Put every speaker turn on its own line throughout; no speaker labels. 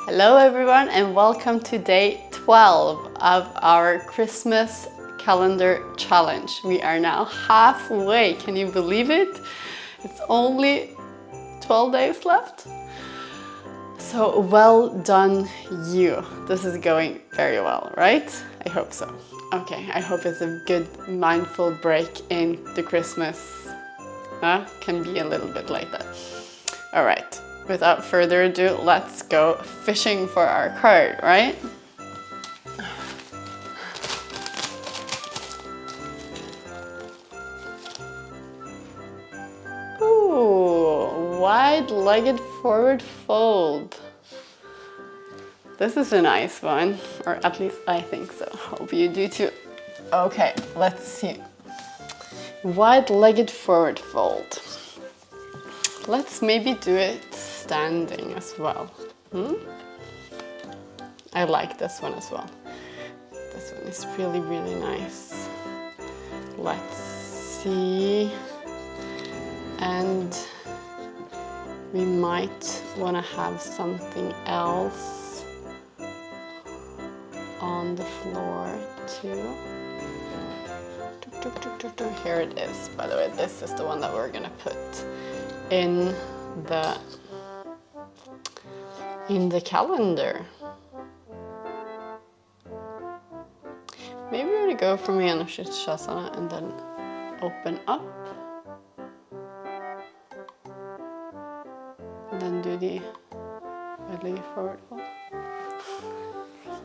Hello everyone and welcome to day 12 of our Christmas calendar challenge. We are now halfway, can you believe it? It's only 12 days left. So well done you. This is going very well, right? I hope so. Okay, I hope it's a good mindful break in the Christmas. Can be a little bit like that. All right. Without further ado, let's go fishing for our card, right? Ooh, wide-legged forward fold. This is a nice one, or at least I think so. Hope you do too. Okay, let's see. Wide-legged forward fold. Let's maybe do it standing as well. I like this one as well. This one is really, really nice. Let's see. And we might want to have something else on the floor too. Here it is, by the way. This is the one that we're gonna put in the calendar. Maybe we're gonna go from Shasana and then open up. And then do the wide-legged forward fold.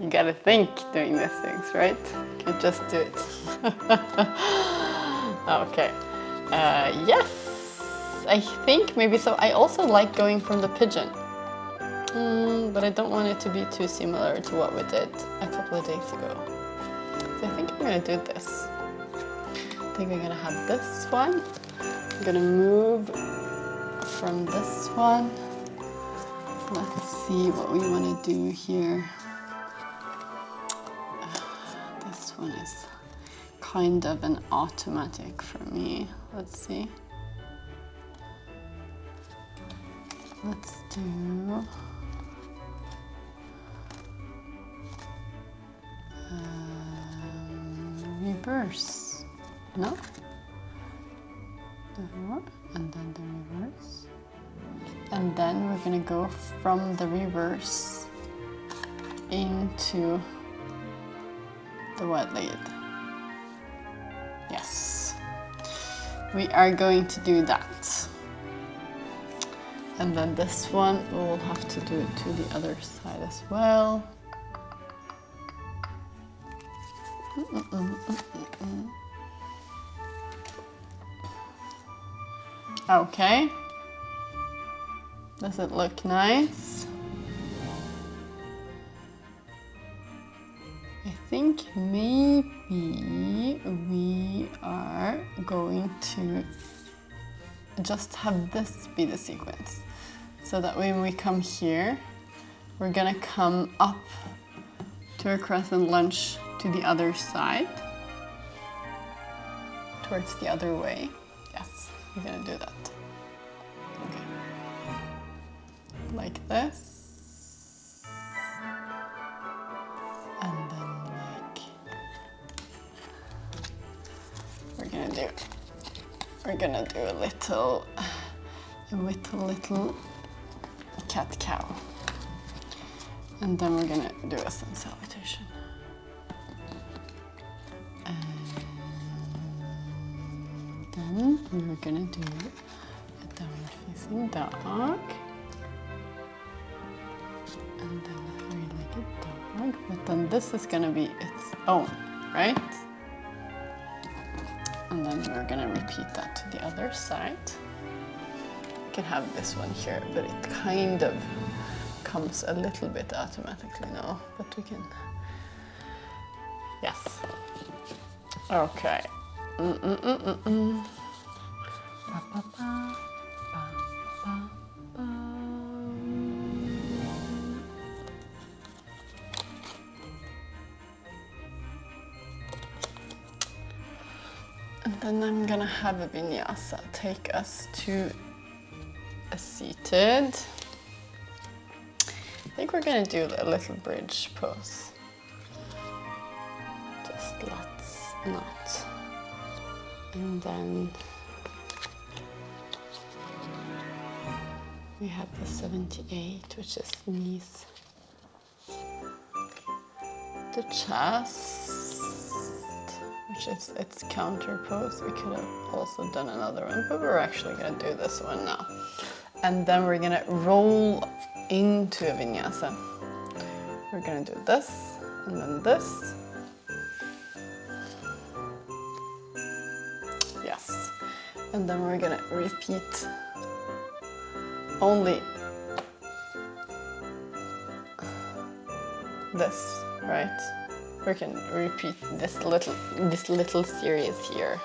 You gotta think doing these things, right? You can't just do it. Okay. Yes, I think maybe so. I also like going from the pigeon. But I don't want it to be too similar to what we did a couple of days ago. So I think I'm gonna do this. I think we're gonna have this one. I'm gonna move from this one. Let's see what we wanna do here. This one is kind of an automatic for me. Let's see. Let's do reverse. No? And then the reverse. And then we're gonna go from the reverse into the wide-legged. Yes. We are going to do that. And then this one, we'll have to do it to the other side as well. Okay. Does it look nice? I think maybe we are going to just have this be the sequence. So that when we come here, we're gonna come up to a crescent lunge to the other side, towards the other way. Yes, we're gonna do that. Okay. Like this. And then like, we're gonna do a little cat-cow. And then we're gonna do a sun salutation. And then we're gonna do a downward facing dog. And then a three-legged dog. But then this is gonna be its own, right? And then we're gonna repeat that to the other side. We can have this one here, but it kind of comes a little bit automatically now, but we can, yes. Okay. Ba, ba, ba, ba, ba, ba. And then I'm gonna have a vinyasa take us to a seated. think we're gonna do a little bridge pose. Just let's not. And then we have the 78, which is knees, the chest, which is its counter pose. We could have also done another one, but we're actually gonna do this one now. And then we're gonna roll into a vinyasa. We're gonna do this, and then this. Yes. And then we're gonna repeat only this, right? We can repeat this little series here.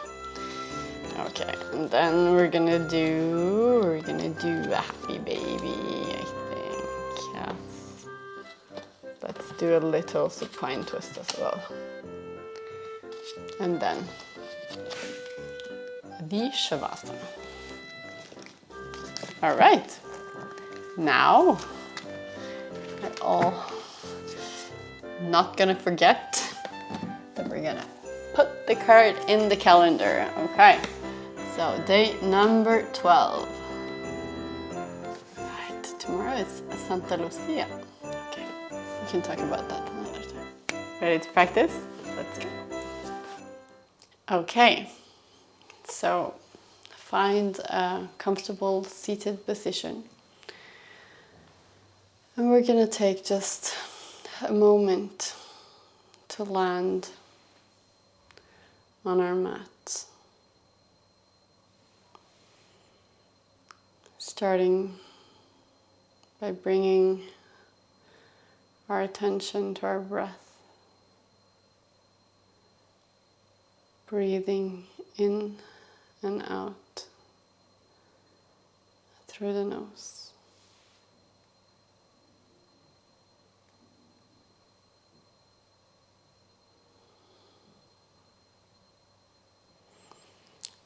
Okay, and then we're gonna do a happy baby, I think. Yes. Let's do a little supine twist as well. And then the Shavasana. All right. Now we're all not gonna forget that we're gonna put the card in the calendar. Okay. So day number 12. Right, tomorrow is Santa Lucia. Okay, we can talk about that another time. Ready to practice? Let's go. Okay, so find a comfortable seated position. And we're gonna take just a moment to land on our mat. Starting by bringing our attention to our breath, breathing in and out through the nose.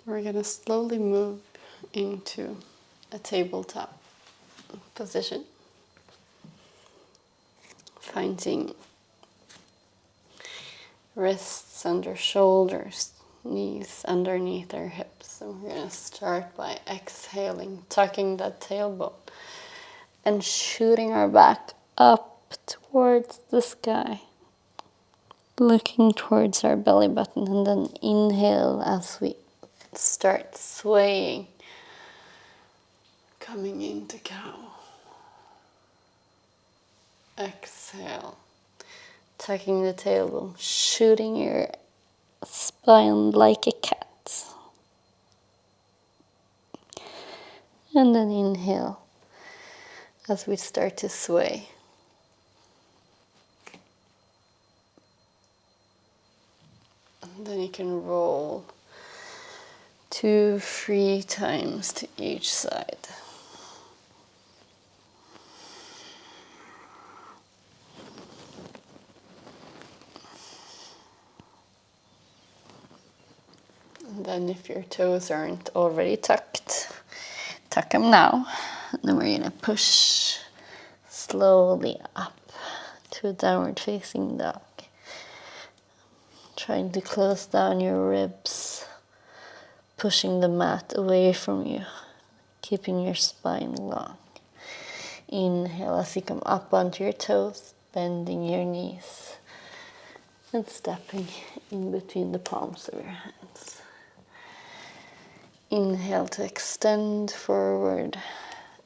We're going to slowly move into a tabletop position, finding wrists under shoulders, knees underneath our hips. So we're going to start by exhaling, tucking that tailbone and shooting our back up towards the sky, looking towards our belly button, and then inhale as we start swaying, coming into cow. Exhale, tucking the tailbone, shooting your spine like a cat. And then inhale as we start to sway. And then you can roll 2 free times to each side. And then if your toes aren't already tucked, tuck them now. And then we're going to push slowly up to a downward facing dog. Trying to close down your ribs, pushing the mat away from you, keeping your spine long. Inhale as you come up onto your toes, bending your knees and stepping in between the palms of your hands. Inhale to extend forward.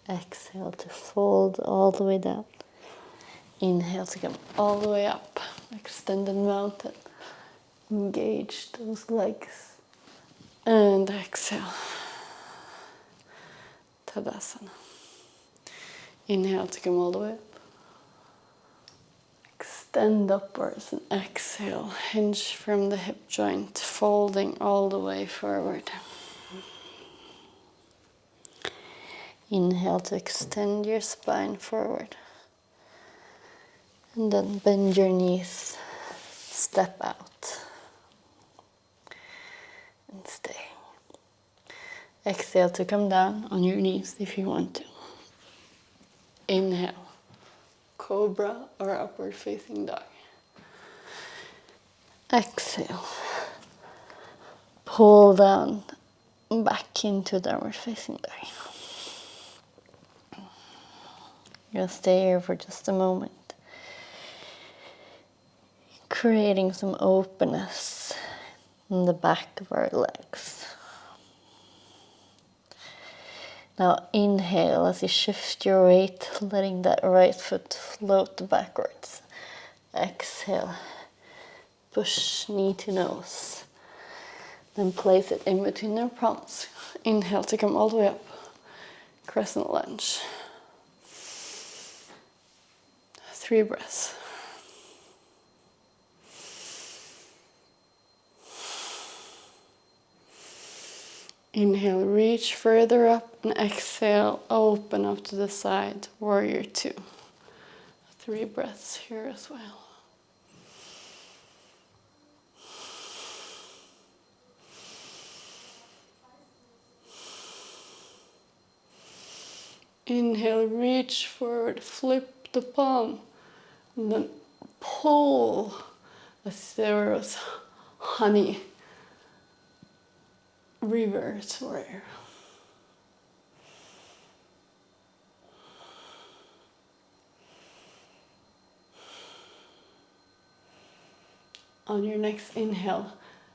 Exhale to fold all the way down. Inhale to come all the way up. Extended mountain. Engage those legs. And exhale. Tadasana. Inhale to come all the way up. Extend upwards and exhale. Hinge from the hip joint, folding all the way forward. Inhale to extend your spine forward. And then bend your knees, step out. And stay. Exhale to come down on your knees if you want to. Inhale, cobra or upward facing dog. Exhale. Pull down back into downward facing dog. I'm gonna stay here for just a moment, creating some openness in the back of our legs. Now inhale as you shift your weight, letting that right foot float backwards. Exhale, push knee to nose. Then place it in between your palms. Inhale to come all the way up. Crescent lunge. 3 breaths. Inhale, reach further up, and exhale, open up to the side, warrior 2. 3 breaths here as well. Inhale, reach forward, flip the palm, and then pull a Zero's honey. Reverse warrior. On your next inhale,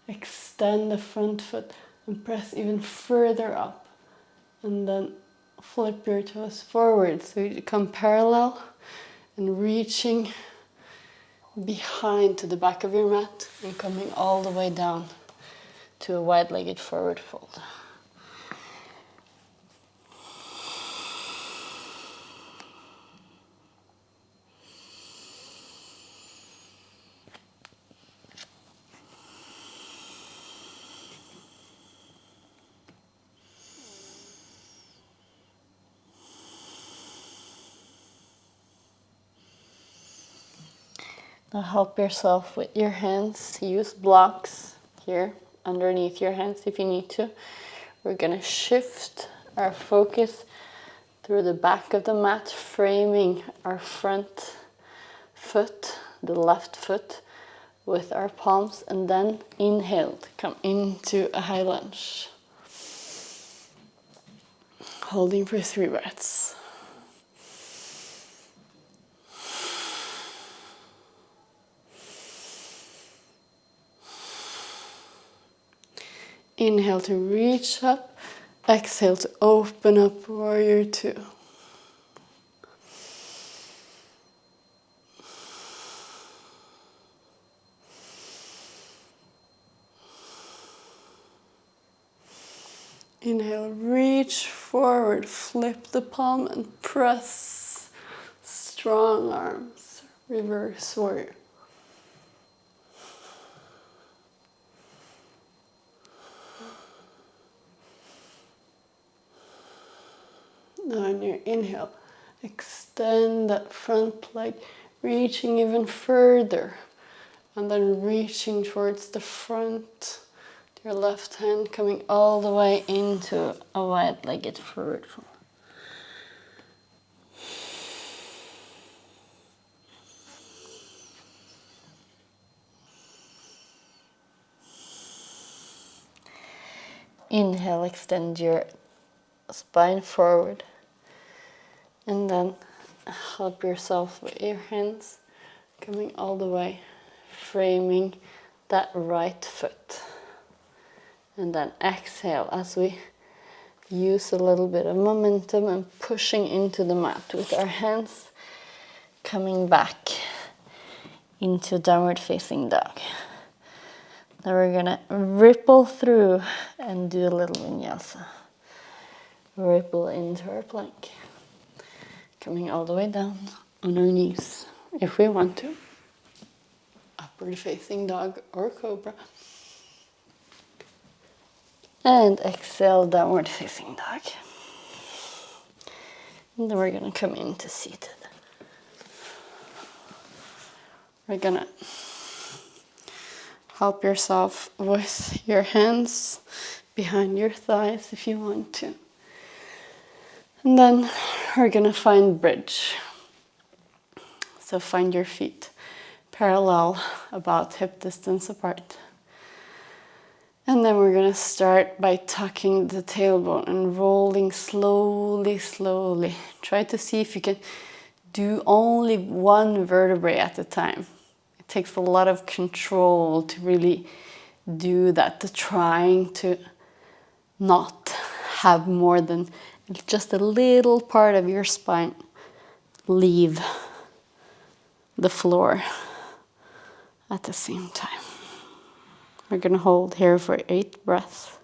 extend the front foot and press even further up. And then flip your toes forward so you come parallel and reaching behind to the back of your mat and coming all the way down to a wide-legged forward fold. Now help yourself with your hands. Use blocks here underneath your hands if you need to. We're gonna shift our focus through the back of the mat, framing our front foot, the left foot, with our palms, and then inhale to come into a high lunge. Holding for 3 breaths. Inhale to reach up, exhale to open up, warrior 2. Inhale, reach forward, flip the palm and press. Strong arms, reverse warrior. Now on your inhale, extend that front leg, reaching even further, and then reaching towards the front. Your left hand coming all the way into a wide-legged forward fold. Inhale, extend your spine forward, and then help yourself with your hands coming all the way, framing that right foot. And then exhale as we use a little bit of momentum and pushing into the mat with our hands coming back into downward facing dog. Now we're gonna ripple through and do a little vinyasa. Ripple into our plank. Coming all the way down on our knees if we want to. Upward facing dog or cobra. And exhale, downward facing dog. And then we're gonna come into seated. We're gonna help yourself with your hands behind your thighs if you want to. And then we're gonna find bridge. So find your feet parallel, about hip distance apart. And then we're going to start by tucking the tailbone and rolling slowly, slowly. Try to see if you can do only one vertebrae at a time. It takes a lot of control to really do that, to trying to not have more than just a little part of your spine leave the floor at the same time. We're going to hold here for 8 breaths.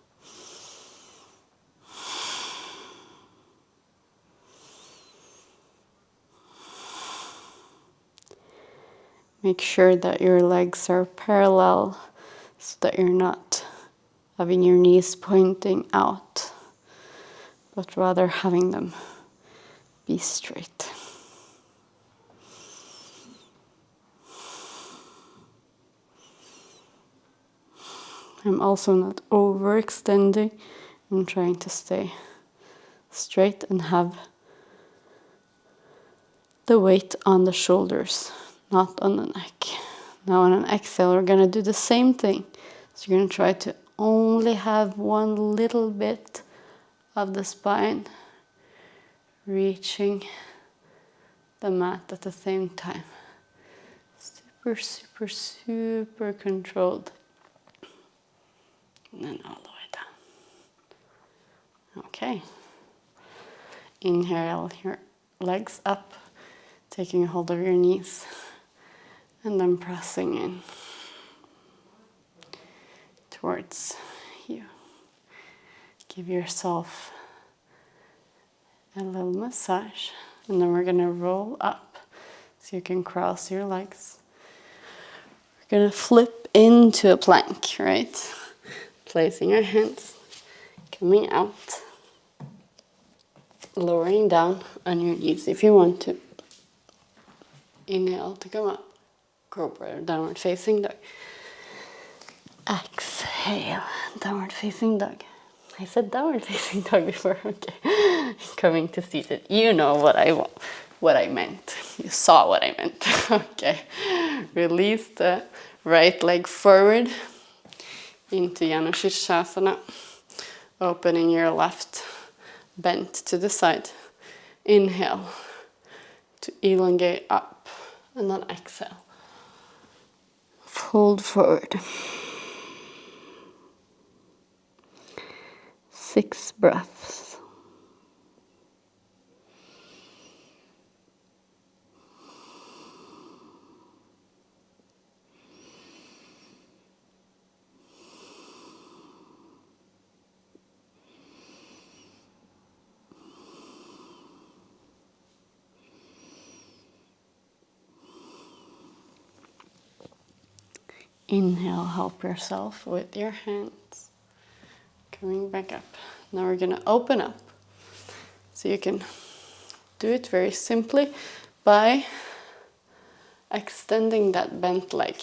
Make sure that your legs are parallel so that you're not having your knees pointing out, but rather having them be straight. I'm also not overextending. I'm trying to stay straight and have the weight on the shoulders, not on the neck. Now on an exhale, we're going to do the same thing. So you're going to try to only have one little bit of the spine reaching the mat at the same time. Super, super, super controlled. And then all the way down. Okay. Inhale your legs up, taking a hold of your knees, and then pressing in towards you. Give yourself a little massage, and then we're going to roll up so you can cross your legs. We're going to flip into a plank, right? Placing our hands, coming out, lowering down on your knees if you want to. Inhale to come up, cobra, downward facing dog. Exhale, downward facing dog. I said downward facing dog before, okay. Coming to seated. You know what I meant. You saw what I meant. Okay. Release the right leg forward into Janushirshasana. Opening your left bent to the side. Inhale to elongate up, and then exhale. Fold forward. 6 breaths. Inhale, help yourself with your hands. Coming back up. Now we're going to open up. So you can do it very simply by extending that bent leg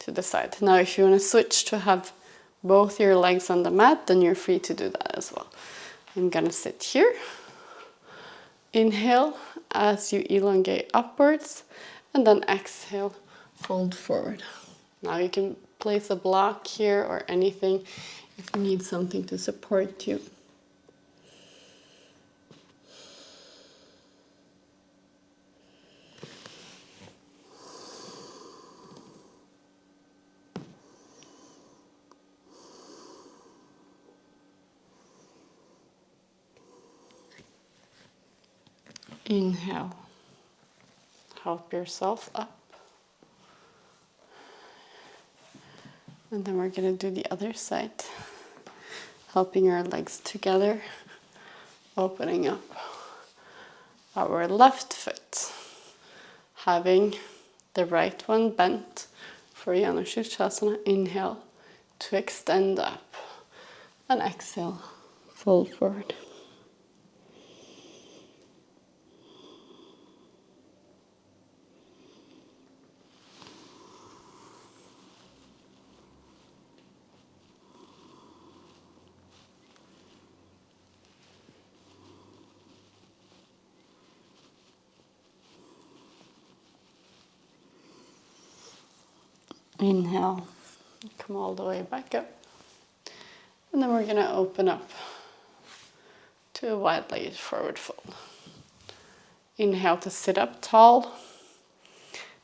to the side. Now if you want to switch to have both your legs on the mat, then you're free to do that as well. I'm going to sit here. Inhale as you elongate upwards, and then exhale, fold forward. Now you can place a block here or anything if you need something to support you. Inhale, help yourself up. And then we're going to do the other side, helping our legs together, opening up our left foot, having the right one bent for Janushirshasana. Inhale to extend up, and exhale, fold forward. Inhale, come all the way back up. And then we're gonna open up to a wide-legged forward fold. Inhale to sit up tall.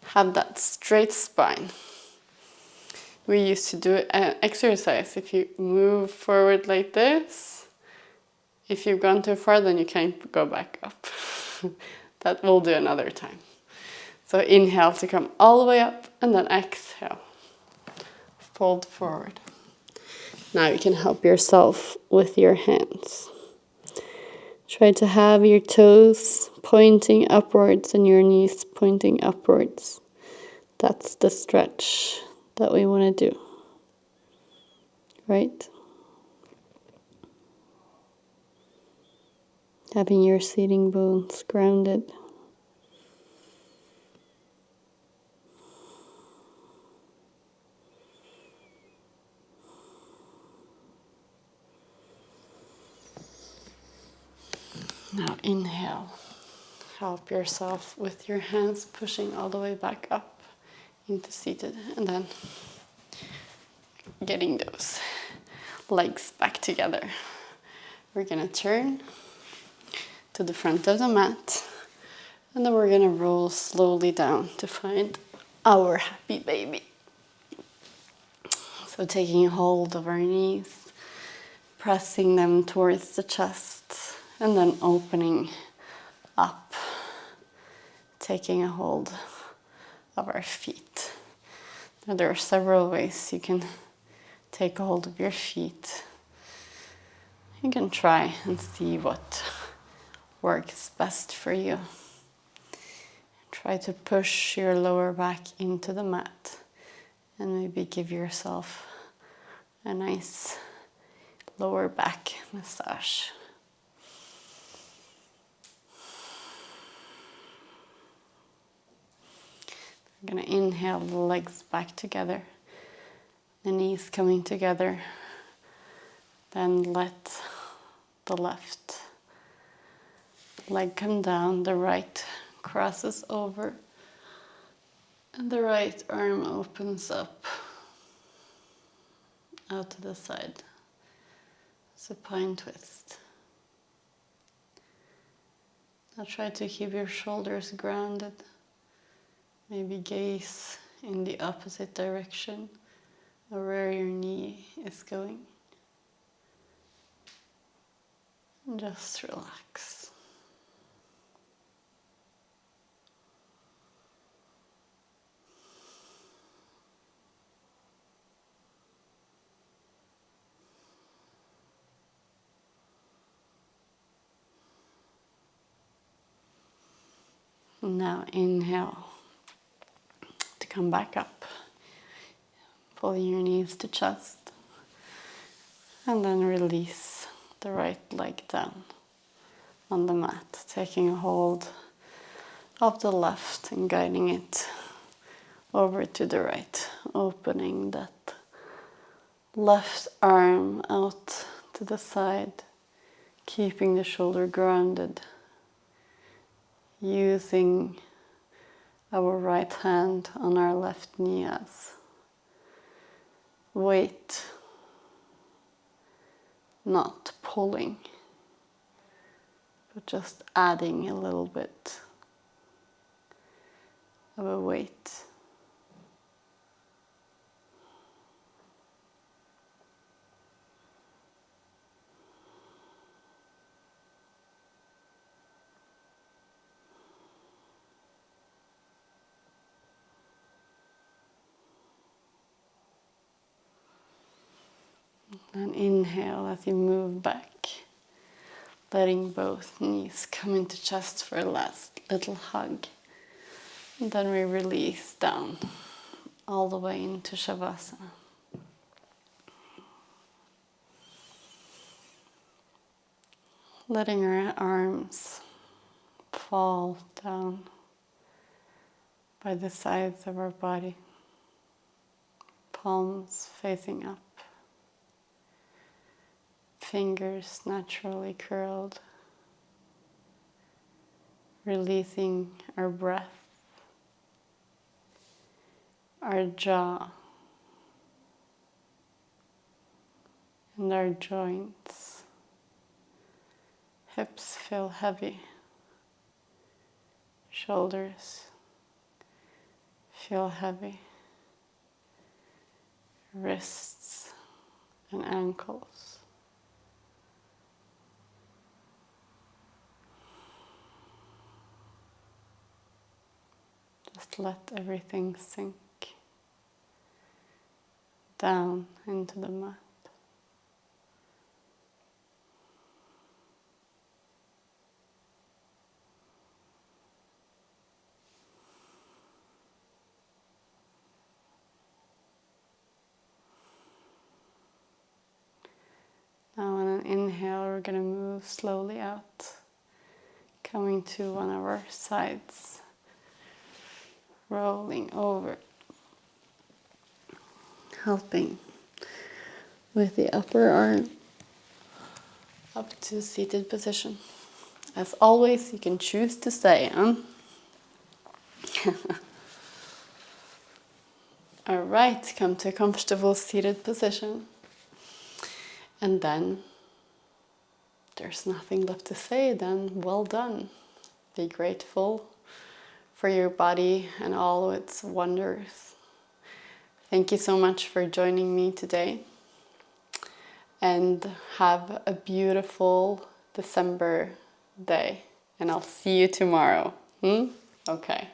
Have that straight spine. We used to do an exercise. If you move forward like this, if you've gone too far, then you can't go back up. That we'll do another time. So inhale to come all the way up, and then exhale. Fold forward. Now you can help yourself with your hands. Try to have your toes pointing upwards and your knees pointing upwards. That's the stretch that we want to do. Right? Having your seating bones grounded. Now inhale. Help yourself with your hands pushing all the way back up into seated, and then getting those legs back together. We're gonna turn to the front of the mat, and then we're gonna roll slowly down to find our happy baby. So taking hold of our knees, pressing them towards the chest, and then opening up, taking a hold of our feet. Now there are several ways you can take a hold of your feet. You can try and see what works best for you. Try to push your lower back into the mat and maybe give yourself a nice lower back massage. I'm going to inhale the legs back together, the knees coming together. Then let the left leg come down, the right crosses over, and the right arm opens up out to the side. It's a pine twist. Now try to keep your shoulders grounded. Maybe gaze in the opposite direction of where your knee is going. And just relax. Now inhale to come back up. Pulling your knees to chest. And then release the right leg down on the mat, taking a hold of the left and guiding it over to the right, opening that left arm out to the side, keeping the shoulder grounded, using our right hand on our left knee as weight, not pulling, but just adding a little bit of a weight. And inhale as you move back, letting both knees come into chest for a last little hug. And then we release down all the way into Shavasana. Letting our arms fall down by the sides of our body, palms facing up. Fingers naturally curled, releasing our breath, our jaw and our joints. Hips feel heavy. Shoulders feel heavy. Wrists and ankles. Just let everything sink down into the mat. Now on an inhale, we're going to move slowly out, coming to one of our sides, rolling over, helping with the upper arm up to seated position. As always, you can choose to stay, huh? All right, come to a comfortable seated position. And then there's nothing left to say then. Well done. Be grateful for your body and all its wonders. Thank you so much for joining me today. And have a beautiful December day. And I'll see you tomorrow. Okay.